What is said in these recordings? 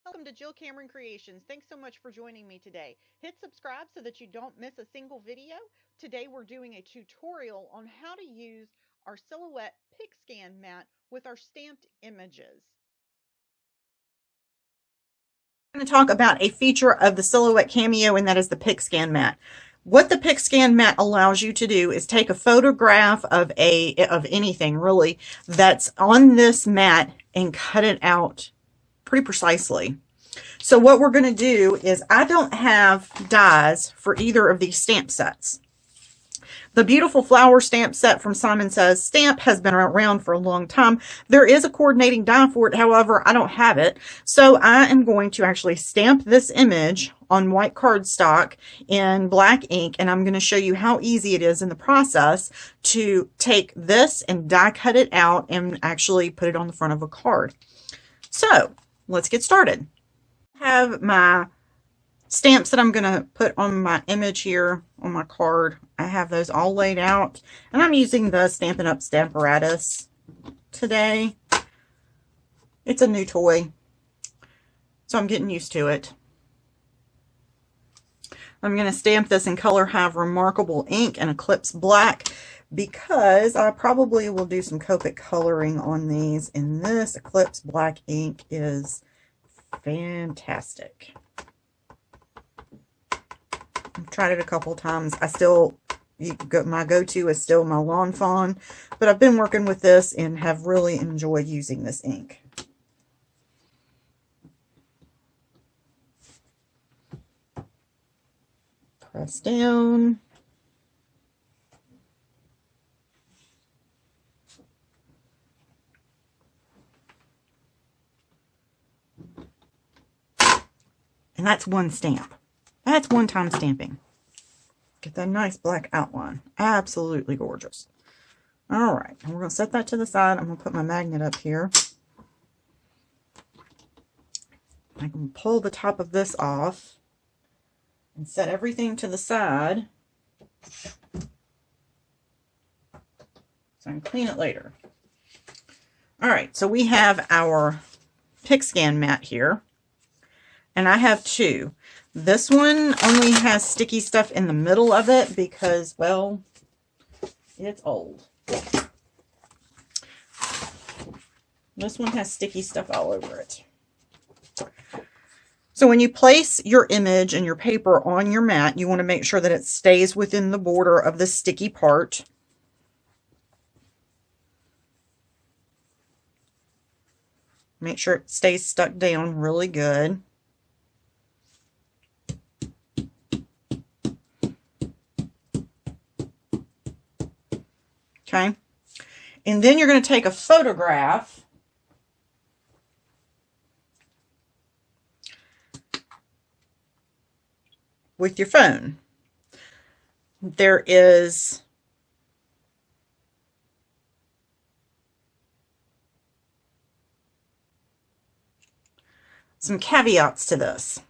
Welcome to Jill Cameron Creations. Thanks so much for joining me today. Hit subscribe so that you don't miss a single video. Today we're doing a tutorial on how to use our Silhouette Pixscan mat with our stamped images. I'm going to talk about a feature of the Silhouette Cameo, and that is the Pixscan mat. What the Pixscan mat allows you to do is take a photograph of anything really that's on this mat and cut it out pretty precisely. So what we're going to do is, I don't have dies for either of these stamp sets. The beautiful flower stamp set from Simon Says Stamp has been around for a long time. There is a coordinating die for it. However, I don't have it. So I am going to actually stamp this image on white cardstock in black ink, and I'm going to show you how easy it is in the process to take this and die cut it out and actually put it on the front of a card. So let's get started. I have my stamps that I'm going to put on my image here on my card. I have those all laid out, and I'm using the Stampin' Up! Stamparatus today. It's a new toy, so I'm getting used to it. I'm going to stamp this in Color Have Remarkable ink and Eclipse Black, because I probably will do some Copic coloring on these, and this Eclipse Black ink is fantastic. I've tried it a couple times. My go-to is still my Lawn Fawn, but I've been working with this and have really enjoyed using this ink. Press down. And that's one stamp. That's one-time stamping. Get that nice black outline. Absolutely gorgeous. All right, and we're going to set that to the side. I'm going to put my magnet up here. I can pull the top of this off and set everything to the side so I can clean it later. All right, so we have our Pixscan mat here, and I have two. This one only has sticky stuff in the middle of it because, well, it's old. This one has sticky stuff all over it. So when you place your image and your paper on your mat, you want to make sure that it stays within the border of the sticky part. Make sure it stays stuck down really good. Okay, and then you're going to take a photograph with your phone. There is some caveats to this.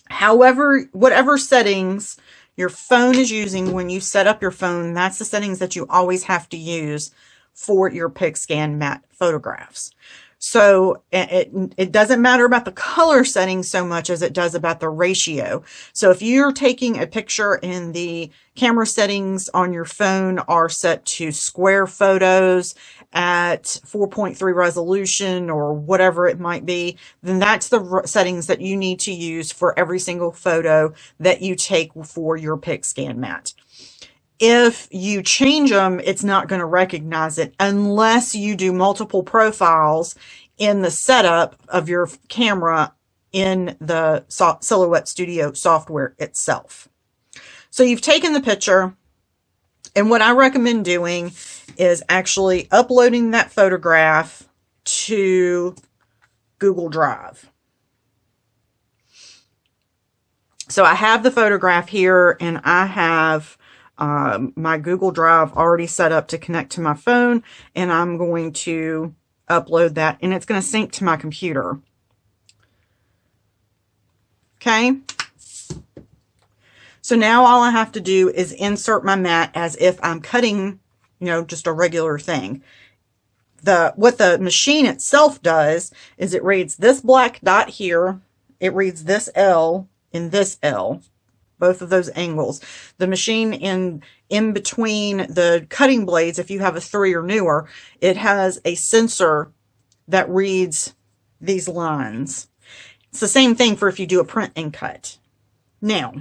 However, whatever settings your phone is using when you set up your phone, that's the settings that you always have to use for your Pixscan mat photographs. So it doesn't matter about the color settings so much as it does about the ratio. So if you're taking a picture and the camera settings on your phone are set to square photos at 4.3 resolution or whatever it might be, then that's the settings that you need to use for every single photo that you take for your Pixscan mat. If you change them, it's not going to recognize it unless you do multiple profiles in the setup of your camera in the Silhouette Studio software itself. So you've taken the picture, and what I recommend doing is actually uploading that photograph to Google Drive. So I have the photograph here, and I have my Google Drive already set up to connect to my phone, and I'm going to upload that, and it's going to sync to my computer. Okay. So now all I have to do is insert my mat as if I'm cutting, just a regular thing. what the machine itself does is it reads this black dot here, it reads this L in this L, both of those angles. The machine in between the cutting blades, if you have a 3 or newer, it has a sensor that reads these lines. It's the same thing for if you do a print and cut. Now,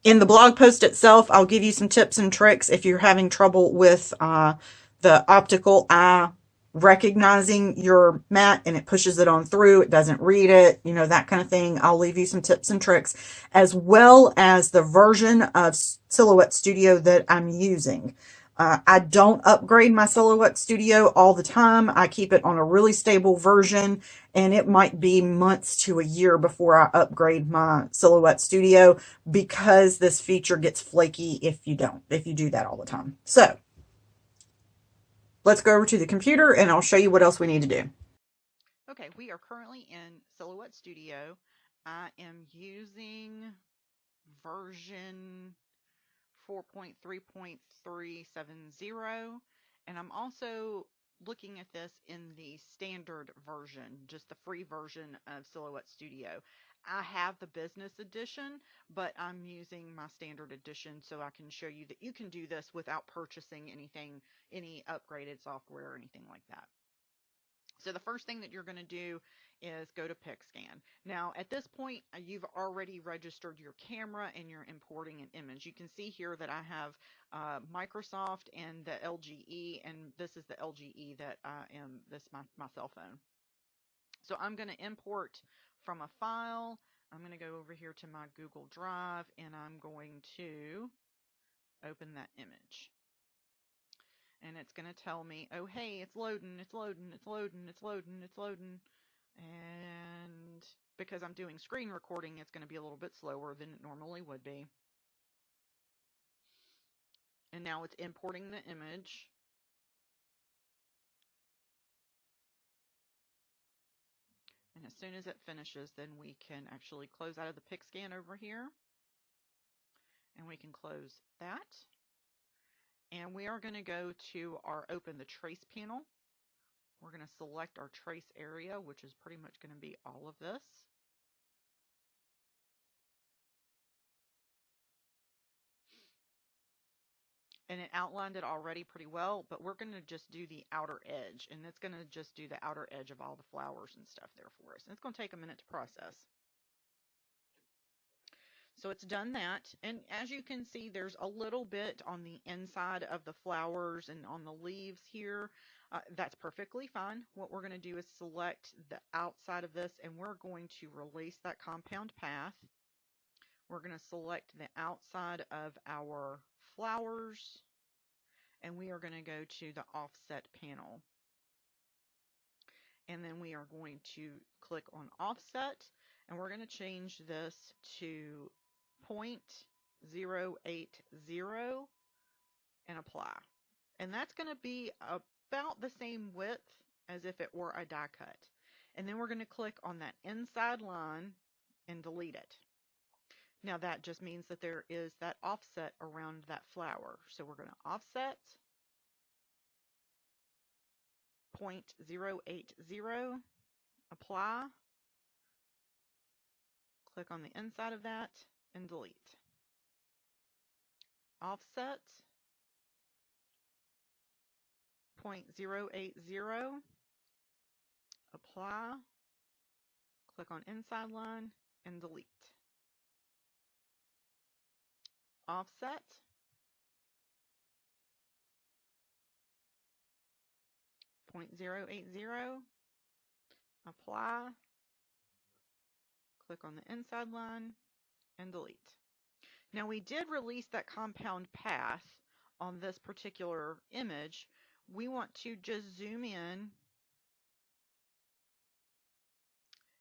in the blog post itself, I'll give you some tips and tricks if you're having trouble with the optical eye recognizing your mat and it pushes it on through, it doesn't read it, you know, that kind of thing. I'll leave you some tips and tricks, as well as the version of Silhouette Studio that I'm using. I don't upgrade my Silhouette Studio all the time. I keep it on a really stable version, and it might be months to a year before I upgrade my Silhouette Studio, because this feature gets flaky if you do that all the time. So let's go over to the computer and I'll show you what else we need to do. Okay, we are currently in Silhouette Studio. I am using version 4.3.370, and I'm also looking at this in the standard version, just the free version of Silhouette Studio. I have the business edition, but I'm using my standard edition so I can show you that you can do this without purchasing anything, any upgraded software or anything like that. So the first thing that you're going to do is go to Pixscan. Now, at this point, you've already registered your camera and you're importing an image. You can see here that I have Microsoft and the LGE, and this is the LGE that I am, my cell phone. So I'm going to import from a file. I'm going to go over here to my Google Drive, and I'm going to open that image. And it's going to tell me, oh, hey, it's loading, it's loading, it's loading, it's loading, it's loading. And because I'm doing screen recording, it's going to be a little bit slower than it normally would be. And now it's importing the image. And as soon as it finishes, then we can actually close out of the Pixscan over here. And we can close that. And we are going to go to our Open the Trace panel. We're going to select our trace area, which is pretty much going to be all of this. And it outlined it already pretty well, but we're going to just do the outer edge, and it's going to just do the outer edge of all the flowers and stuff there for us. And it's going to take a minute to process. So it's done that, and as you can see, there's a little bit on the inside of the flowers and on the leaves here. That's perfectly fine. What we're going to do is select the outside of this, and we're going to release that compound path. We're going to select the outside of our flowers, and we are going to go to the offset panel. And then we are going to click on offset, and we're going to change this to 0.080 and apply. And that's going to be about the same width as if it were a die cut. And then we're going to click on that inside line and delete it. Now that just means that there is that offset around that flower. So we're going to offset 0.080, apply, click on the inside of that, and delete. Offset 0.080, apply, click on inside line, and delete. Offset 0.080, apply, click on the inside line, and delete. Now we did release that compound path on this particular image. We want to just zoom in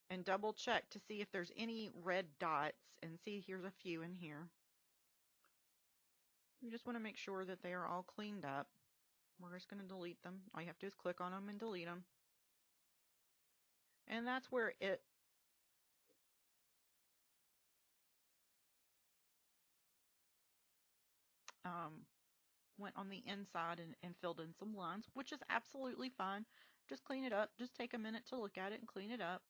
and double check to see if there's any red dots, and see here's a few in here. You just want to make sure that they are all cleaned up. We're just going to delete them. All you have to do is click on them and delete them. And that's where it went on the inside and filled in some lines, which is absolutely fine. Just clean it up. Just take a minute to look at it and clean it up.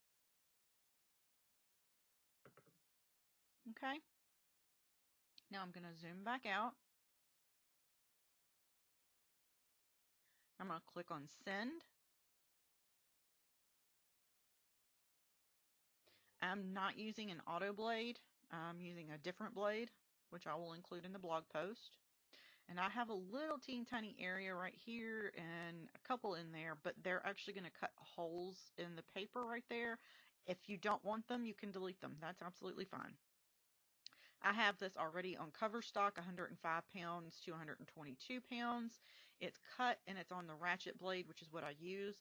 Okay. Now I'm going to zoom back out. I'm going to click on send. I'm not using an auto blade. I'm using a different blade, which I will include in the blog post. And I have a little teeny tiny area right here and a couple in there, but they're actually going to cut holes in the paper right there. If you don't want them, you can delete them. That's absolutely fine. I have this already on cover stock, 105 pounds to 122 pounds. It's cut and it's on the ratchet blade, which is what I use.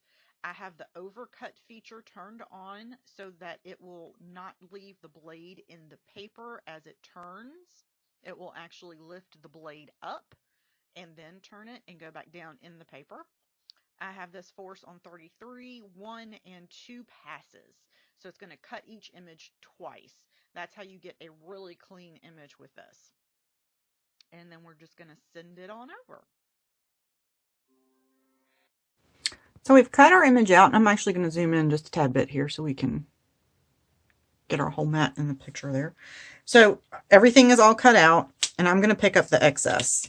I have the overcut feature turned on so that it will not leave the blade in the paper as it turns. It will actually lift the blade up and then turn it and go back down in the paper. I have this force on 33, 1 and 2 passes. So it's going to cut each image twice. That's how you get a really clean image with this. And then we're just going to send it on over. So we've cut our image out, and I'm actually going to zoom in just a tad bit here so we can get our whole mat in the picture there. So everything is all cut out, and I'm going to pick up the excess.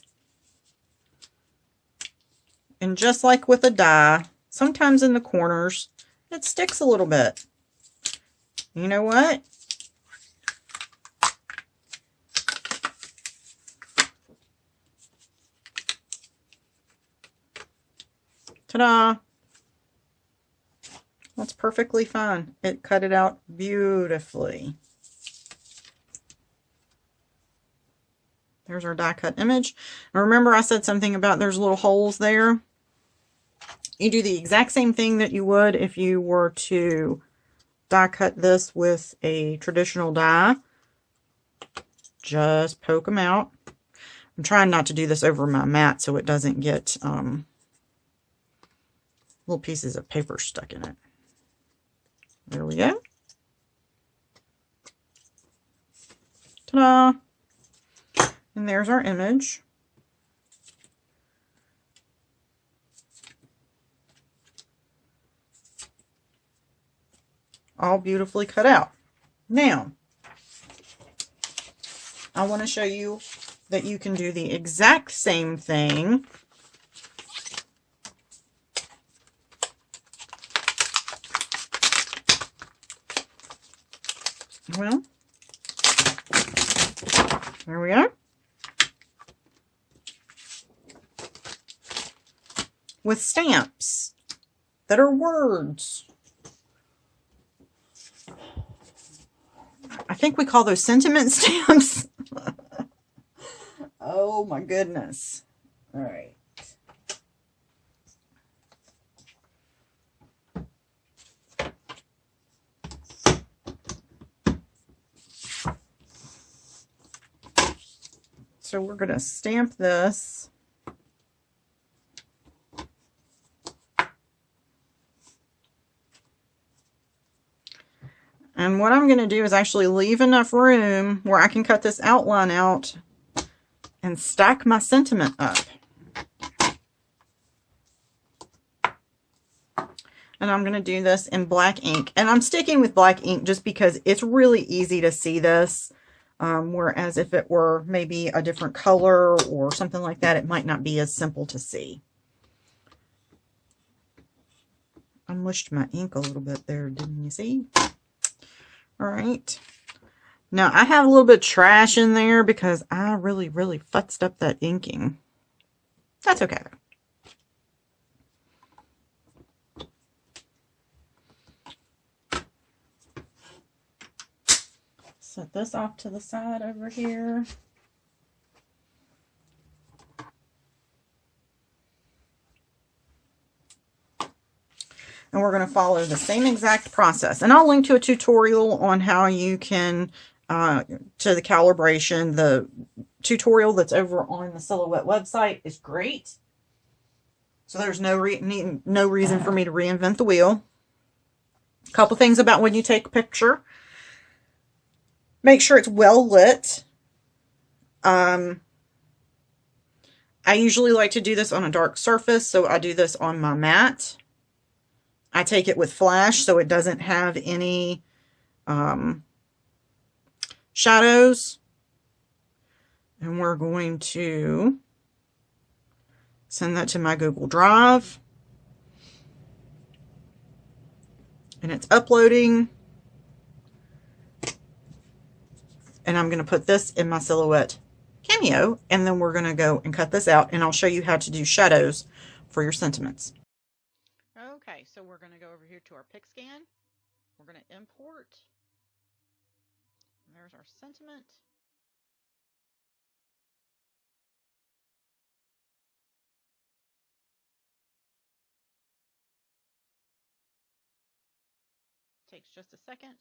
And just like with a die, sometimes in the corners, it sticks a little bit. You know what? Ta-da! That's perfectly fine. It cut it out beautifully. There's our die cut image. And remember I said something about there's little holes there. You do the exact same thing that you would if you were to die cut this with a traditional die. Just poke them out. I'm trying not to do this over my mat so it doesn't get little pieces of paper stuck in it. There we go. Ta-da! And there's our image. All beautifully cut out. Now, I want to show you that you can do the exact same thing well, there we are. With stamps that are words. I think we call those sentiment stamps. Oh my goodness. All right. So we're going to stamp this. And what I'm going to do is actually leave enough room where I can cut this outline out and stack my sentiment up. And I'm going to do this in black ink. And I'm sticking with black ink just because it's really easy to see this. Whereas if it were maybe a different color or something like that, it might not be as simple to see. I mushed my ink a little bit there, didn't you see? All right. Now, I have a little bit of trash in there because I really futzed up that inking. That's okay. Set this off to the side over here. And we're going to follow the same exact process. And I'll link to a tutorial on how you can, to the calibration. The tutorial that's over on the Silhouette website is great. So there's no reason for me to reinvent the wheel. A couple things about when you take a picture. Make sure it's well lit. I I usually like to do this on a dark surface, so I do this on my mat. I take it with flash so it doesn't have any shadows. And we're going to send that to my Google Drive. And it's uploading. And I'm going to put this in my Silhouette Cameo. And then we're going to go and cut this out. And I'll show you how to do shadows for your sentiments. Okay, so we're going to go over here to our Pixscan. We're going to import. There's our sentiment. Takes just a second.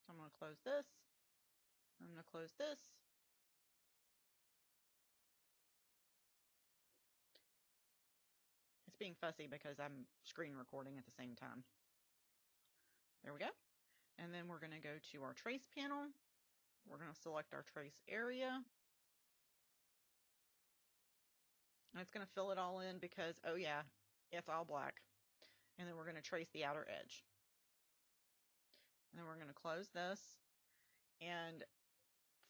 I'm going to close this. I'm going to close this. It's being fussy because I'm screen recording at the same time. There we go. And then we're going to go to our trace panel. We're going to select our trace area. And it's going to fill it all in because, oh yeah, it's all black. And then we're going to trace the outer edge. And then we're going to close this. And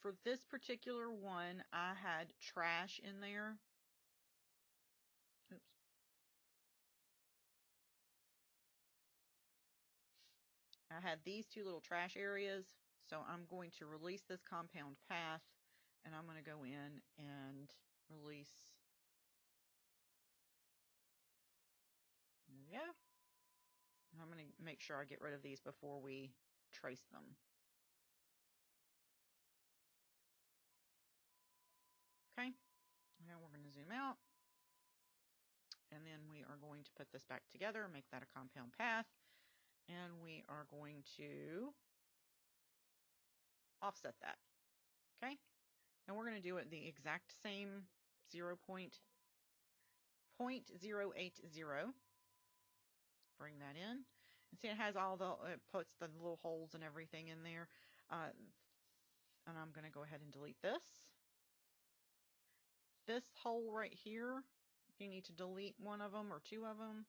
for this particular one, I had trash in there. Oops. I had these two little trash areas. So I'm going to release this compound path. And I'm going to go in and release. There we go. And I'm going to make sure I get rid of these before we trace them. Okay, now we're going to zoom out, and then we are going to put this back together, make that a compound path, and we are going to offset that. Okay, and we're going to do it the exact same 0.080. Bring that in, and see it has all the, it puts the little holes and everything in there, and I'm going to go ahead and delete this. This hole right here, if you need to delete one of them or two of them,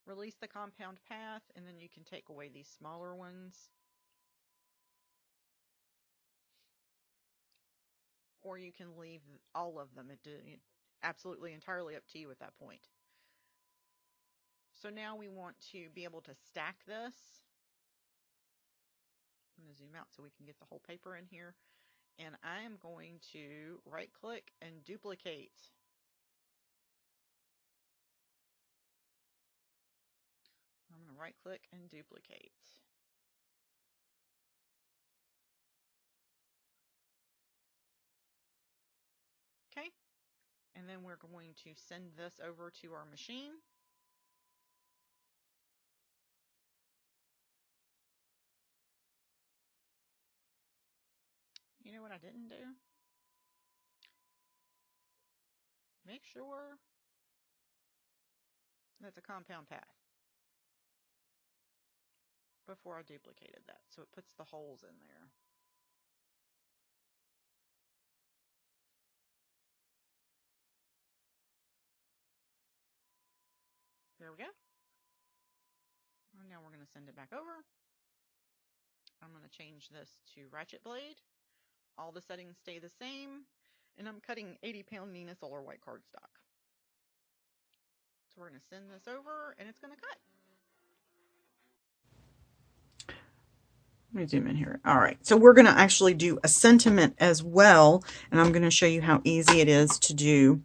release the compound path, and then you can take away these smaller ones. Or you can leave all of them. It's absolutely entirely up to you at that point. So now we want to be able to stack this. I'm going to zoom out so we can get the whole paper in here. And I am going to right click and duplicate. I'm going to right click and duplicate. Okay. And then we're going to send this over to our machine. You know what I didn't do? Make sure that's a compound path before I duplicated that, so it puts the holes in there. There we go. And now we're going to send it back over. I'm going to change this to ratchet blade. All the settings stay the same, and I'm cutting 80-pound Neenah Solar White cardstock. So we're going to send this over, and it's going to cut. Let me zoom in here. All right, so we're going to actually do a sentiment as well, and I'm going to show you how easy it is to do,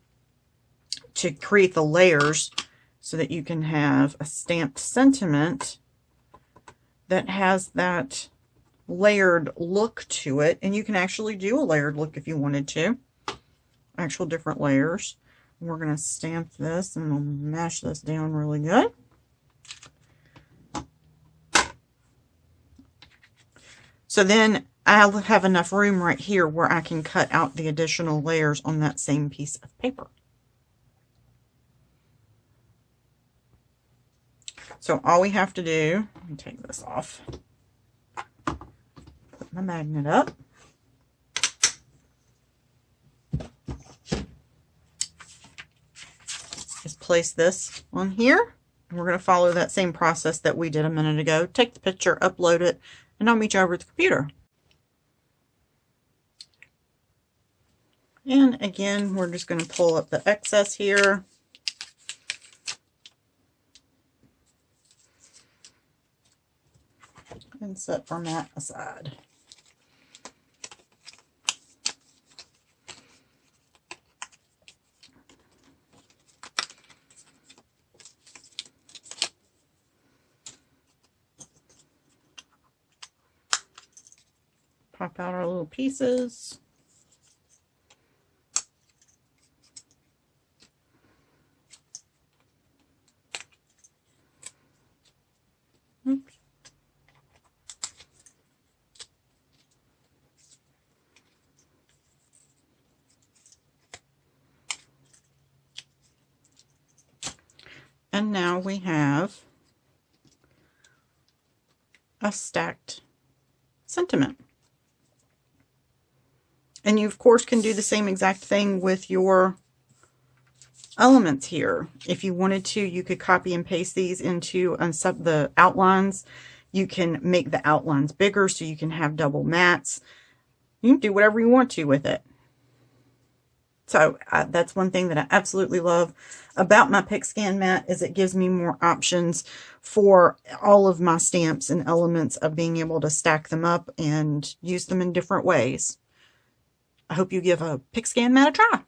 to create the layers so that you can have a stamped sentiment that has that layered look to it. And you can actually do a layered look if you wanted to. Actual different layers. We're going to stamp this, and we'll mash this down really good. So then I'll have enough room right here where I can cut out the additional layers on that same piece of paper. So all we have to do, let me take this off, put my magnet up. Just place this on here. And we're going to follow that same process that we did a minute ago. Take the picture, upload it, and I'll meet you over at the computer. And again, we're just going to pull up the excess here. And set our mat aside. Pop out our little pieces. Oops. And now we have a stacked sentiment. And you, of course, can do the same exact thing with your elements here. If you wanted to, you could copy and paste these into the outlines. You can make the outlines bigger so you can have double mats. You can do whatever you want to with it. So that's one thing that I absolutely love about my Pixscan mat, is it gives me more options for all of my stamps and elements of being able to stack them up and use them in different ways. I hope you give a Pixscan mat a try.